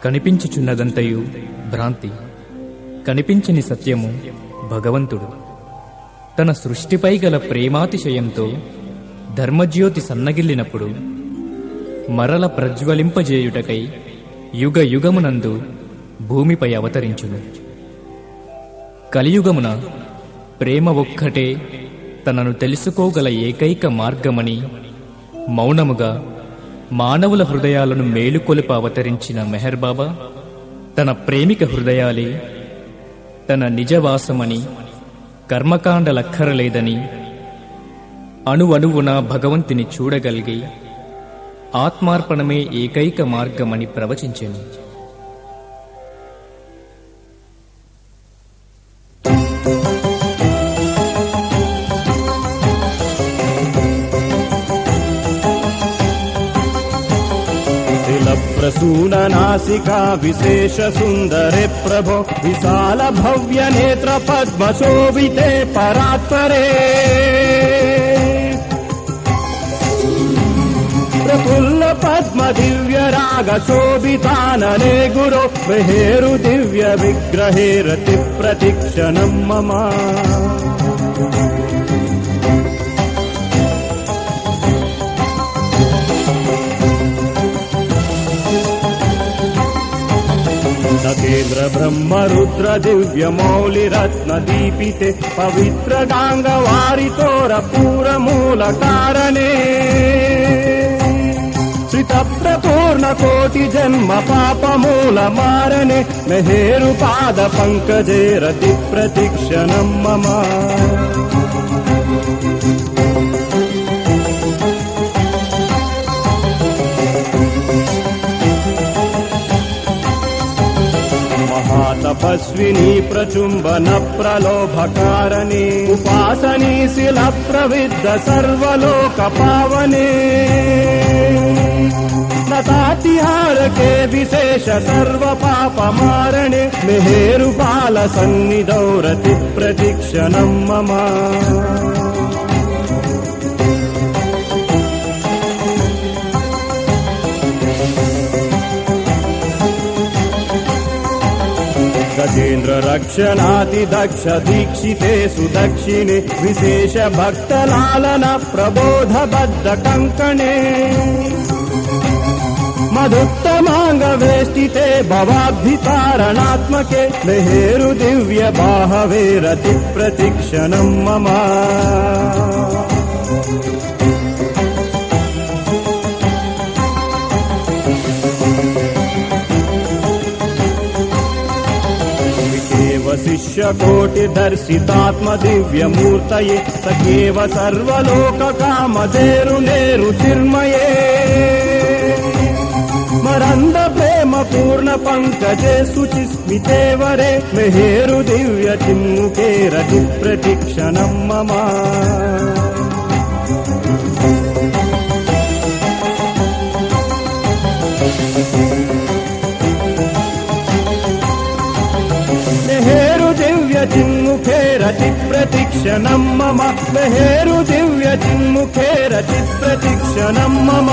కనిపించుచున్నదంతయు భ్రాంతి, కనిపించని సత్యము భగవంతుడు. తన సృష్టిపై గల ప్రేమాతిశయంతో ధర్మజ్యోతి సన్నగిల్లినప్పుడు మరల ప్రజ్వలింపజేయుటకై యుగ యుగమునందు భూమిపై అవతరించును. కలియుగమున ప్రేమ ఒక్కటే తనను తెలుసుకోగల ఏకైక మార్గమని మౌనముగా మానవుల హృదయాలను మేలుకొలుప అవతరించిన మెహర్ బాబా తన ప్రేమిక హృదయాలే తన నిజవాసమని, కర్మకాండలక్కరలేదని, అణువణువున భగవంతుని చూడగలిగి ఆత్మార్పణమే ఏకైక మార్గమని ప్రవచించెను. प्रसून नासिका विशेष सुंदरे प्रभो, विशाल भव्य नेत्र पद्म शोभिते परात्परे, प्रफुल्ल पद्म दिव्य राग शोभितानने गुरो, मेहेरु दिव्य विग्रहे रति प्रतीक्षणं मम. नकेन्द्र ब्रह्म रुद्र दिव्य मौलि रत्न दीपिते, पवित्र गांगवारितोर पूर मूल कारणे, श्रित प्रपूर्ण कोटि जन्म पाप मूल मारणे, मेहेरु पाद पंकजे रति प्रतीक्षणं मम. तपस्विनी प्रचुंबन प्रलोभकारणे, उपासनी शिल प्रविद्ध सर्वलोक पावने, नतातिहार के विशेष सर्व पाप मारणे, मेहेरु बाल सन्निधौ रति प्रतीक्षणं मम. गजेन्द्र रक्षणाति दक्ष दीक्षिते सुदक्षिणे, विशेष भक्त लालन प्रबोध बद्ध कंकणे, मधुत्तमांग वेष्टिते भवाब्धितारणात्मके, मेहेरु दिव्य बाहवे रति प्रतीक्षणं मम. शिष्य कोटि दर्शितात्म दिव्य मूर्तये, सखेव सर्वलोक कामधेरु नेरु चिन्मये, मरंद प्रेम पूर्ण पंकजे सुचिस्मिते वरे, मेहेरु दिव्य चिन्मुखे रति प्रतीक्षणं मम. चिन्मुखे रति प्रतीक्षणं मम, मेहेरु दिव्य चिन्मुखे रति प्रतीक्षणं मम.